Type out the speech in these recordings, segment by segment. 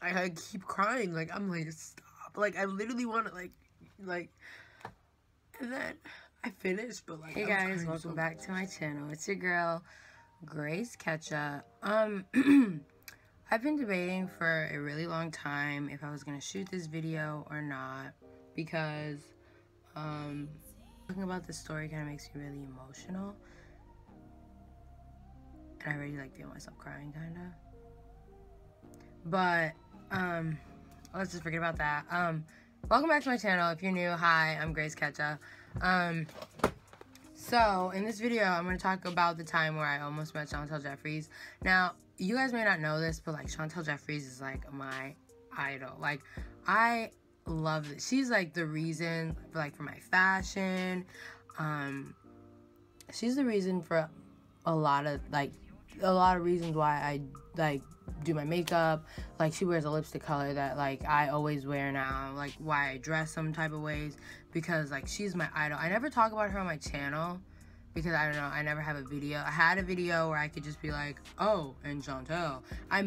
I keep crying. Like, I'm like, stop. Like, I literally want to, like, and then I finished, but, like, hey guys, welcome back to my channel. It's your girl, Grace Ketchup. I've been debating for a really long time if I was going to shoot this video or not, because, talking about this story kind of makes me really emotional. And I already, like, feel myself crying, kind of. But, let's just forget about that. Welcome back to my channel. If you're new, hi, I'm Grace Ketchup. So, in this video, I'm going to talk about the time where I almost met Chantel Jefferies. Now, you guys may not know this, but, like, Chantel Jefferies is, like, my idol. Like, I love it. She's, like, the reason, for my fashion. She's the reason for a lot of reasons why I, like, do my makeup. Like, she wears a lipstick color that, like, I always wear now. Like, why I dress some type of ways, because, like, she's my idol. I never talk about her on my channel because, I don't know, I never have a video. I had a video where I could just be like, oh, and Chantel. You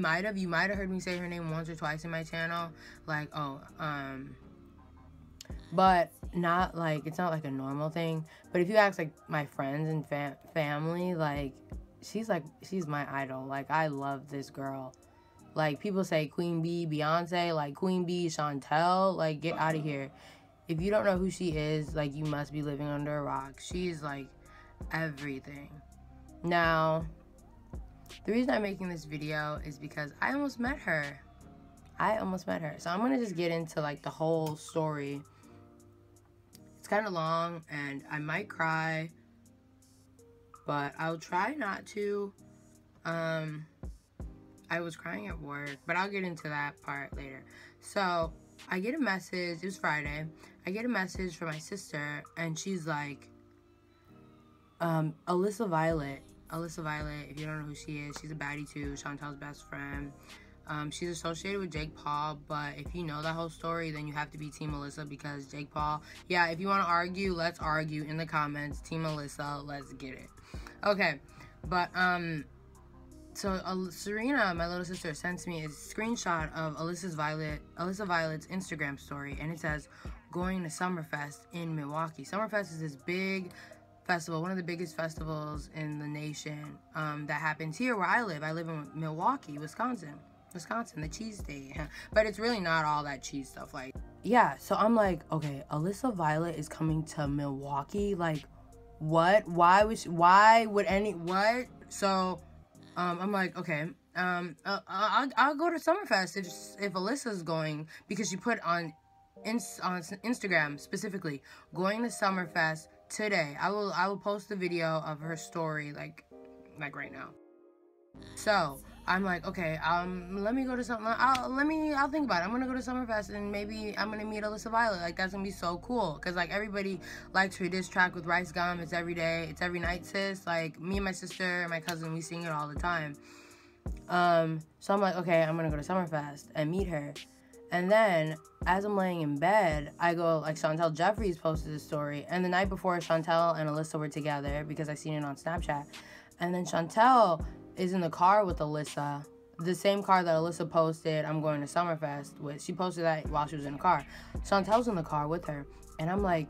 might have heard me say her name once or twice in my channel. Like, oh, but not, like, it's not, like, a normal thing. But if you ask, like, my friends and family, like, she's my idol. Like, I love this girl. Like, people say Queen Bee, Beyonce, like, Queen Bee, Chantel, like, get out of here. If you don't know who she is, like, you must be living under a rock. She's, like, everything. Now, the reason I'm making this video is because I almost met her. So I'm gonna just get into, like, the whole story. It's kind of long, and I might cry, but I'll try not to. I was crying at work, but I'll get into that part later. So, I get a message, it was Friday, I get a message from my sister, and she's like, Alissa Violet, if you don't know who she is, she's a baddie too, Chantel's best friend. She's associated with Jake Paul, but if you know that whole story, then you have to be Team Alissa, because Jake Paul, yeah, if you want to argue, let's argue in the comments, Team Alissa, let's get it. Okay, but, so Serena, my little sister, sends me a screenshot of Alissa Violet's Instagram story, and it says, going to Summerfest in Milwaukee. Summerfest is this big festival, one of the biggest festivals in the nation, that happens here where I live. I live in Milwaukee, Wisconsin, the cheese state. But it's really not all that cheese stuff, like, yeah, so I'm like, okay, Alissa Violet is coming to Milwaukee, like, what? What? So, I'm like, okay, I'll go to Summerfest if Alyssa's going, because she put on Instagram specifically, going to Summerfest today. I will post the video of her story, like right now. So, I'm like, okay, let me go to something. I'll think about it. I'm gonna go to Summerfest, and maybe I'm gonna meet Alissa Violet. Like, that's gonna be so cool, cause, like, everybody likes her diss track with Rice Gum. It's every day, it's every night, sis. Like, me and my sister and my cousin, we sing it all the time. So I'm like, okay, I'm gonna go to Summerfest and meet her. And then, as I'm laying in bed, I go, like, Chantel Jefferies posted a story, and the night before, Chantel and Alissa were together, because I seen it on Snapchat. And then Chantel is in the car with Alissa, the same car that Alissa posted I'm going to Summerfest with. She posted that while she was in the car. Chantel's in the car with her, and I'm like,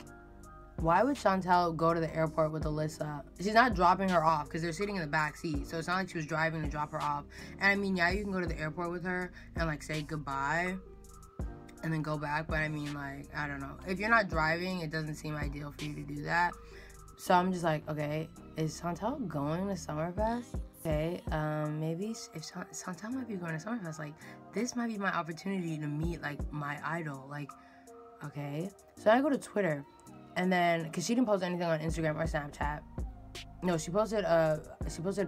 why would Chantel go to the airport with Alissa? She's not dropping her off, because they're sitting in the back seat, so it's not like she was driving to drop her off. And I mean, yeah, you can go to the airport with her and, like, say goodbye and then go back, but I mean, like, I don't know. If you're not driving, it doesn't seem ideal for you to do that. So I'm just like, okay, is Chantel going to Summerfest? Okay, maybe if Chantel might be going to Summerfest, like, this might be my opportunity to meet, like, my idol. Like, okay. So I go to Twitter, and then, because she didn't post anything on Instagram or Snapchat. No, she posted a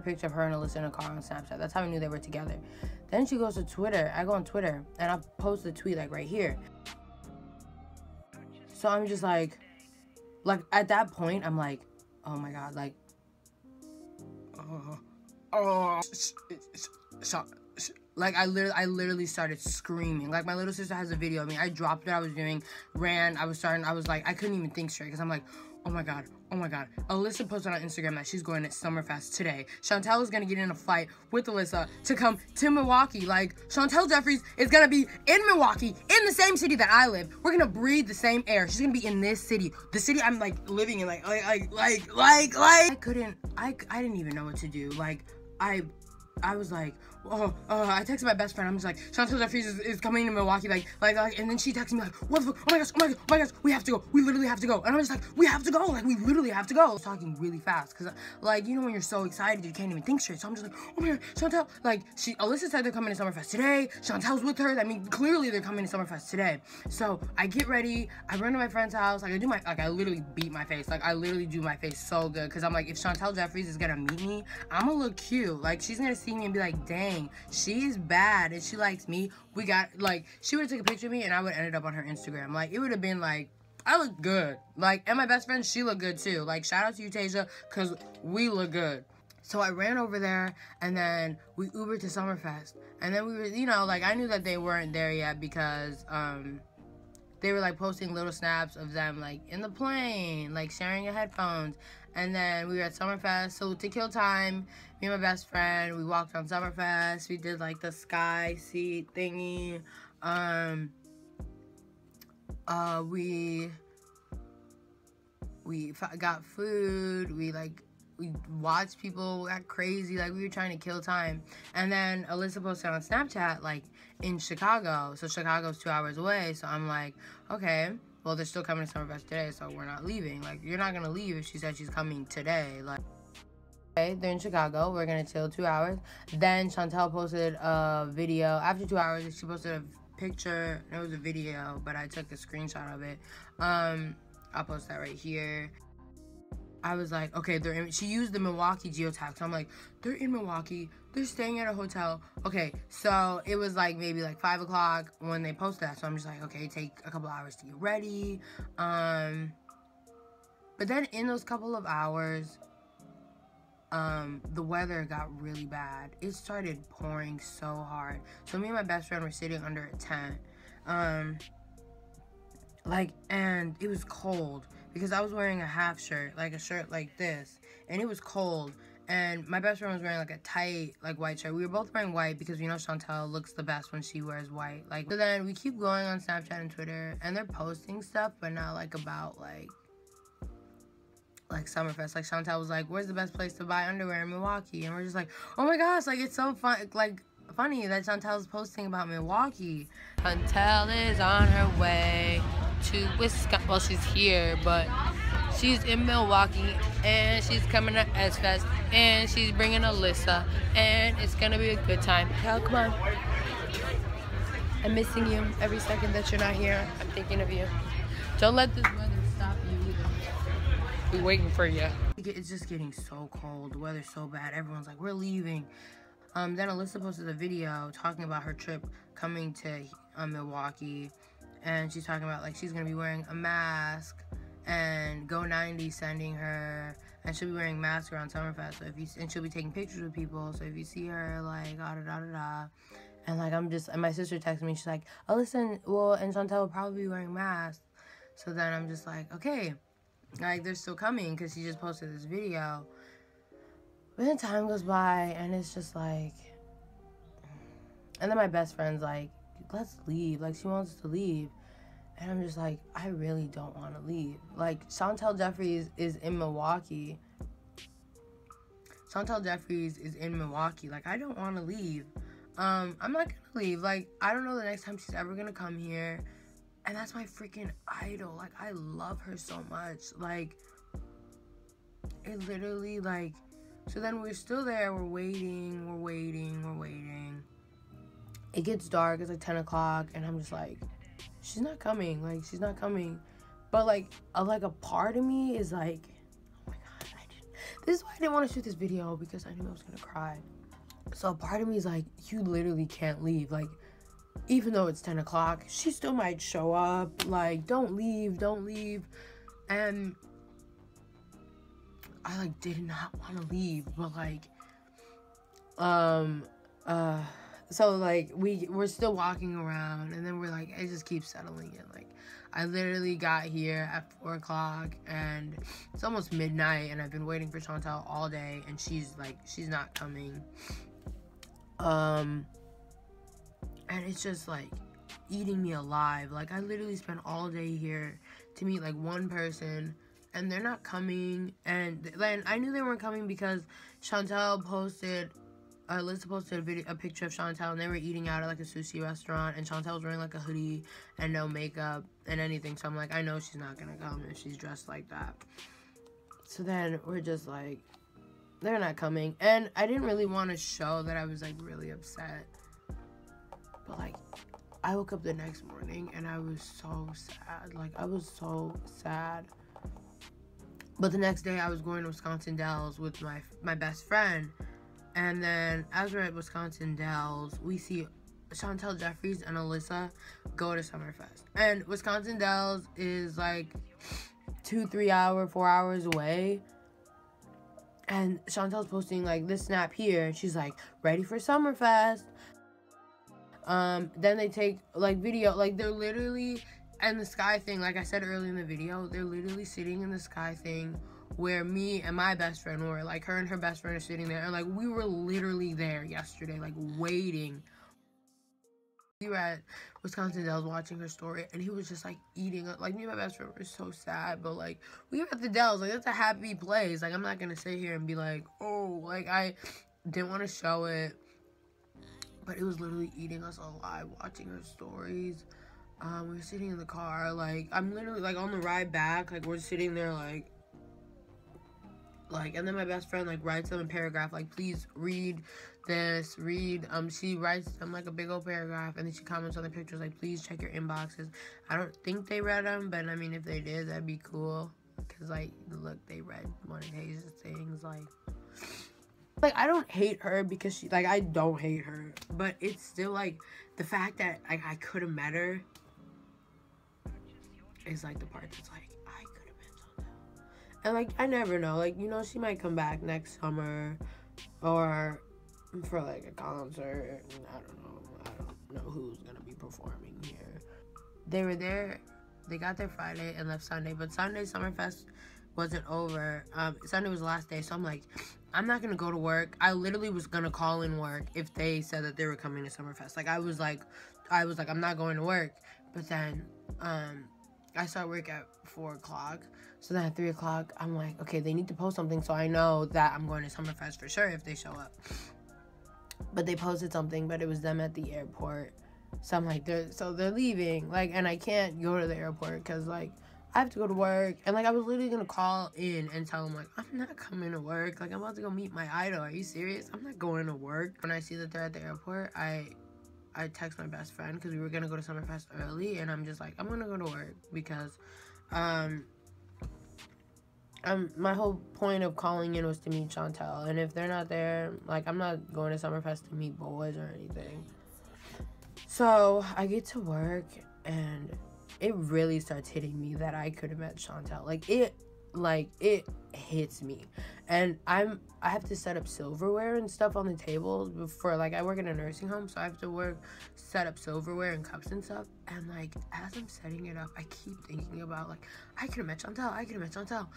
picture of her and Alissa in a car on Snapchat. That's how I knew they were together. Then she goes to Twitter. I go on Twitter, and I post the tweet, like, right here. So I'm just like, at that point, I'm like, oh my god, like, like, I literally started screaming. Like, my little sister has a video of me. I dropped what I was doing, ran, I was like, I couldn't even think straight, because I'm like, Oh my god. Oh my god. Alissa posted on Instagram that she's going to Summerfest today. Chantel is gonna get in a fight with Alissa to come to Milwaukee. Like, Chantel Jefferies is gonna be in Milwaukee, in the same city that I live. We're gonna breathe the same air. She's gonna be in this city. The city I'm like living in, like I didn't even know what to do. Like, I was like, I texted my best friend. I'm just like, Chantel Jefferies is coming to Milwaukee, like, and then she texted me like, what the fuck? Oh my gosh, we have to go. We literally have to go. And I'm just like, we have to go. Like, we literally have to go. I was talking really fast because, like, you know, when you're so excited, you can't even think straight. So I'm just like, oh my god, Chantel. Like, Alissa said they're coming to Summerfest today. Chantel's with her. I mean, clearly they're coming to Summerfest today. So I get ready. I run to my friend's house. Like, I literally beat my face. Like, I literally do my face so good because I'm like, if Chantel Jefferies is gonna meet me, I'm gonna look cute. Like, she's gonna see me and be like, dang, she's bad and she likes me. We got, like, she would have taken a picture of me and I would have ended up on her Instagram. Like, it would have been like, I look good. Like, and my best friend, she looked good too. Like, shout out to you, Tasia, because we look good. So I ran over there and then we Ubered to Summerfest. And then we were, you know, like, I knew that they weren't there yet because they were like posting little snaps of them like in the plane, like sharing your headphones. And then we were at Summerfest. So to kill time, me and my best friend, we walked on Summerfest. We did like the sky seat thingy. We got food. We watched people act crazy. Like, we were trying to kill time. And then Alissa posted on Snapchat, like, in Chicago. So Chicago's 2 hours away. So I'm like, okay, well, they're still coming to Summerfest today, so we're not leaving. Like, you're not gonna leave if she said she's coming today. Like, okay, they're in Chicago. We're gonna chill 2 hours. Then Chantel posted a video. After 2 hours, she posted a picture. It was a video, but I took a screenshot of it. I'll post that right here. I was like, okay, they're in. She used the Milwaukee geotag, so I'm like, they're in Milwaukee. They're staying at a hotel. Okay, so it was like maybe like 5 o'clock when they posted that. So I'm just like, okay, take a couple hours to get ready. But then in those couple of hours, the weather got really bad. It started pouring so hard. So me and my best friend were sitting under a tent. And it was cold because I was wearing a half shirt, like a shirt like this, and it was cold. And my best friend was wearing like a tight, like, white shirt. We were both wearing white because we know Chantel looks the best when she wears white. Like, so then we keep going on Snapchat and Twitter, and they're posting stuff, but not like about like Summerfest. Like, Chantel was like, where's the best place to buy underwear in Milwaukee? And we're just like, oh my gosh, like, it's so fun, like, funny that Chantel's posting about Milwaukee. Chantel is on her way to Wisconsin. Well, she's here, but she's in Milwaukee, and she's coming to S-Fest, and she's bringing Alissa, and it's gonna be a good time. Hell, come on. I'm missing you every second that you're not here. I'm thinking of you. Don't let this weather stop you either. We're waiting for you. It's just getting so cold. The weather's so bad. Everyone's like, we're leaving. Then Alissa posted a video talking about her trip coming to Milwaukee, and she's talking about, like, she's gonna be wearing a mask, and Go 90 sending her, and she'll be wearing masks around Summerfest. So and she'll be taking pictures with people. So if you see her, like, and like, and my sister texted me. She's like, Alissa and Chantel will probably be wearing masks. So then I'm just like, okay, like, they're still coming because she just posted this video. But then time goes by, and it's just like, and then my best friend's like, let's leave. Like, she wants to leave. And I'm just like, I really don't want to leave. Like, Chantel Jefferies is in Milwaukee. Chantel Jefferies is in Milwaukee. Like, I don't want to leave. I'm not going to leave. Like, I don't know the next time she's ever going to come here. And that's my freaking idol. Like, I love her so much. Like, it literally, like, so then we're still there. We're waiting. It gets dark. It's like 10 o'clock. And I'm just like, she's not coming. Like, she's not coming. But, like a part of me is like, oh my god, this is why I didn't want to shoot this video, because I knew I was gonna cry. So a part of me is like, you literally can't leave. Like, even though it's 10 o'clock, she still might show up. Like, don't leave. And I, like, did not want to leave. But, like, so like we're still walking around, and then we're like, it just keeps settling in. Like, I literally got here at 4 o'clock, and it's almost midnight, and I've been waiting for Chantel all day, and she's not coming. And it's just like eating me alive. Like, I literally spent all day here to meet like one person, and they're not coming. And then I knew they weren't coming because Chantel posted, Alyssa posted a picture of Chantel, and they were eating out at like a sushi restaurant, and Chantel was wearing like a hoodie and no makeup and anything. So I'm like, I know she's not gonna come if she's dressed like that. So then we're just like, they're not coming. And I didn't really want to show that I was like really upset, but like, I woke up the next morning and I was so sad. Like, I was so sad. But the next day I was going to Wisconsin Dells with my best friend. And then as we're at Wisconsin Dells, we see Chantel, Jefferies, and Alissa go to Summerfest. And Wisconsin Dells is like 4 hours away. And Chantel's posting like this snap here, and she's like, ready for Summerfest. Then they take like video, like they're literally in the sky thing. Like I said earlier in the video, they're literally sitting in the sky thing where me and my best friend were. Like, her and her best friend are sitting there, and like we were literally there yesterday, like waiting. We were at Wisconsin Dells watching her story, and he was just like eating. Like, me and my best friend were so sad, but like we were at the Dells, like that's a happy place. Like, I'm not gonna sit here and be like, oh, like I didn't want to show it, but it was literally eating us alive watching her stories. We were sitting in the car, like I'm literally like on the ride back, like we're sitting there like, and then my best friend like writes them a paragraph, like, please read this, she writes them like a big old paragraph, and then she comments on the pictures like, please check your inboxes. I don't think they read them, but I mean, if they did, that'd be cool, because like, look, they read one of Haze's things. Like, I don't hate her because she, like, I don't hate her, but it's still like the fact that like I could have met her is like the part that's like, I could have met Chantel. And like, I never know, like, you know, she might come back next summer or for like a concert. I don't know who's gonna be performing here. They were there, they got there Friday and left Sunday, but Sunday Summerfest wasn't over. Sunday was the last day, so I'm like, I'm not gonna go to work. I literally was gonna call in work if they said that they were coming to Summerfest. Like, I was like, I'm not going to work. But then, I start work at 4 o'clock. So then at 3 o'clock, I'm like, okay, they need to post something so I know that I'm going to Summerfest for sure if they show up. But they posted something, but it was them at the airport. So I'm like, they're leaving. Like, and I can't go to the airport because, like, I have to go to work. And, like, I was literally going to call in and tell them, like, I'm not coming to work. Like, I'm about to go meet my idol. Are you serious? I'm not going to work. When I see that they're at the airport, I text my best friend because we were going to go to Summerfest early. And I'm just like, I'm going to go to work because my whole point of calling in was to meet Chantel. And if they're not there, like, I'm not going to Summerfest to meet boys or anything. So I get to work, and it really starts hitting me that I could have met Chantel. It hits me. And I have to set up silverware and stuff on the tables before, like, I work in a nursing home, so I have to set up silverware and cups and stuff. And, like, as I'm setting it up, I keep thinking about, like, I could have met Chantel.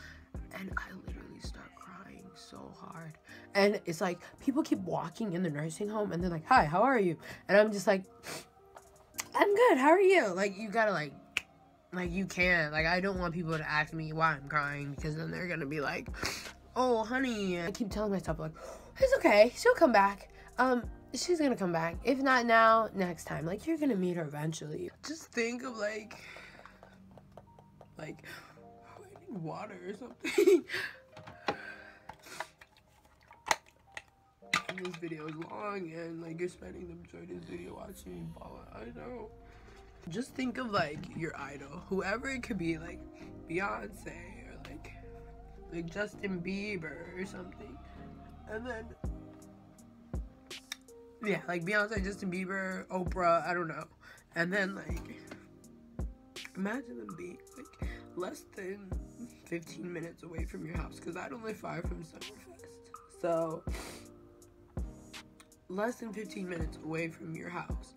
And I literally start crying so hard. And it's like, people keep walking in the nursing home, and they're like, hi, how are you? And I'm just like, I'm good, how are you? Like, you gotta, like, you can't. Like, I don't want people to ask me why I'm crying, because then they're gonna be like, oh, honey. I keep telling myself, like, it's okay, she'll come back. She's gonna come back. If not now, next time. Like, you're gonna meet her eventually. Just think of, like, water or something. And this video is long, and like, you're spending the majority of this video watching me fall out. I know. Just think of, like, your idol, whoever it could be, like Beyonce or like Justin Bieber or something, and then yeah, like Beyonce, Justin Bieber, Oprah, I don't know, and then like, imagine them being like less than 15 minutes away from your house, because I don't live far from Summerfest. So less than 15 minutes away from your house.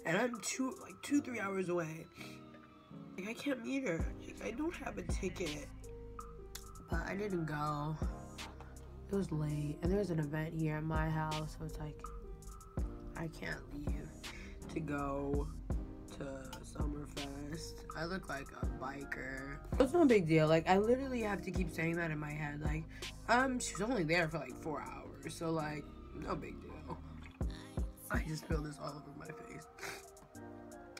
And I'm 2-3 hours away. Like, I can't meet her. Like, I don't have a ticket. But I didn't go. It was late. And there's an event here at my house. So it's like, I can't leave to go to Summerfest. I look like a biker. It's no big deal. Like, I literally have to keep saying that in my head. Like, she was only there for like 4 hours. So, like, no big deal. I just feel this all over my face.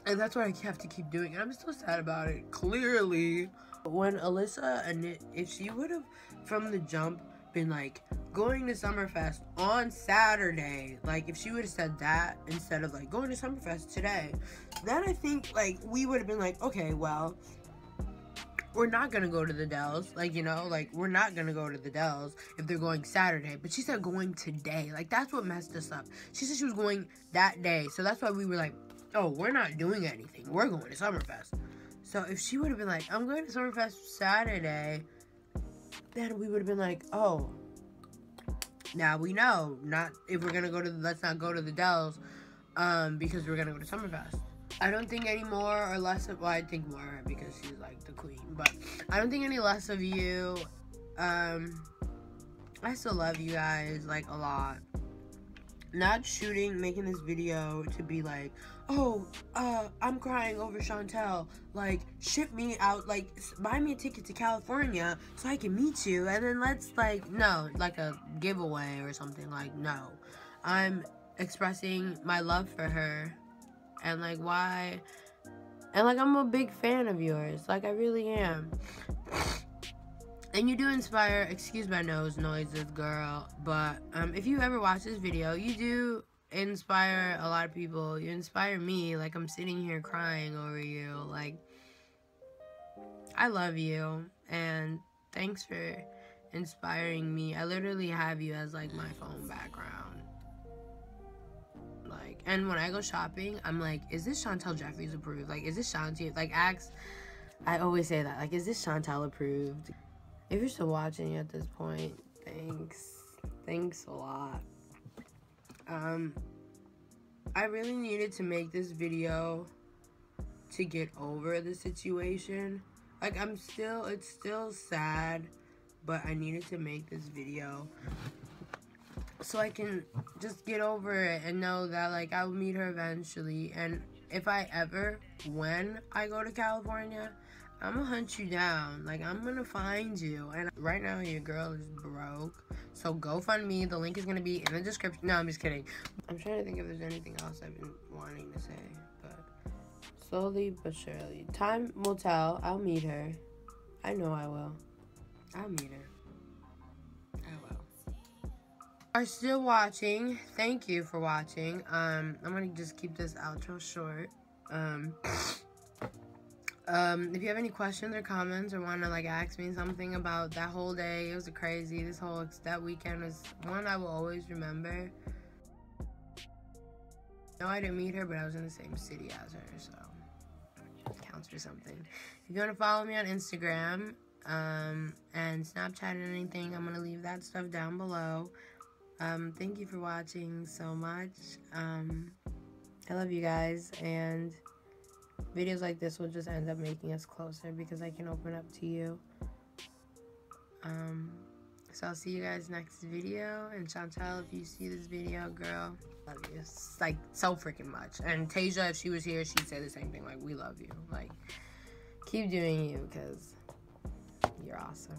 And that's what I have to keep doing. And I'm so sad about it. Clearly. When Alissa, and if she would have, from the jump, been like, going to Summerfest on Saturday, like, if she would have said that instead of like, going to Summerfest today, then I think, like, we would have been like, okay, well, we're not gonna go to the Dells, like, you know, like, we're not gonna go to the Dells if they're going Saturday. But she said going today. Like, that's what messed us up. She said she was going that day. So that's why we were like, oh, we're not doing anything. We're going to Summerfest. So if she would have been like, I'm going to Summerfest Saturday, then we would have been like, oh, now we know. Not if we're gonna go to, let's not go to the Dells, because we're gonna go to Summerfest. I don't think any more or less of, well, I think more because she's like the queen, but I don't think any less of you. I still love you guys, like, a lot. Not making this video to be like, oh, I'm crying over Chantel, like, ship me out, like, buy me a ticket to California so I can meet you, and then let's, like, no, like a giveaway or something, like, no. I'm expressing my love for her, and, like, why, and, like, I'm a big fan of yours, like, I really am. And you do inspire, excuse my noises, girl, but if you ever watch this video, you do inspire a lot of people. You inspire me, like, I'm sitting here crying over you. Like, I love you, and thanks for inspiring me. I literally have you as, like, my phone background. Like, and when I go shopping, I'm like, is this Chantel Jefferies approved? Like, is this Chantel? Like, I always say that. Like, is this Chantel approved? If you're still watching at this point, thanks. Thanks a lot. I really needed to make this video to get over the situation. Like, it's still sad, but I needed to make this video so I can just get over it and know that, like, I'll meet her eventually. And if when I go to California, I'm gonna hunt you down. Like, I'm gonna find you. And right now, your girl is broke. So GoFundMe, the link is gonna be in the description. No, I'm just kidding. I'm trying to think if there's anything else I've been wanting to say. But slowly but surely. Time will tell. I'll meet her. I know I will. I'll meet her. I will. Are still watching. Thank you for watching. I'm gonna just keep this outro short. If you have any questions or comments or want to, like, ask me something about that whole day, it was crazy. That weekend was one I will always remember. No, I didn't meet her, but I was in the same city as her, so it counts for something. If you want to follow me on Instagram, and Snapchat and anything, I'm going to leave that stuff down below. Thank you for watching so much. I love you guys, and videos like this will just end up making us closer because I can open up to you. So I'll see you guys next video. And Chantel, if you see this video, girl, love you. It's, like, so freaking much. And Tasia, if she was here, she'd say the same thing. Like, we love you. Like, keep doing you because you're awesome.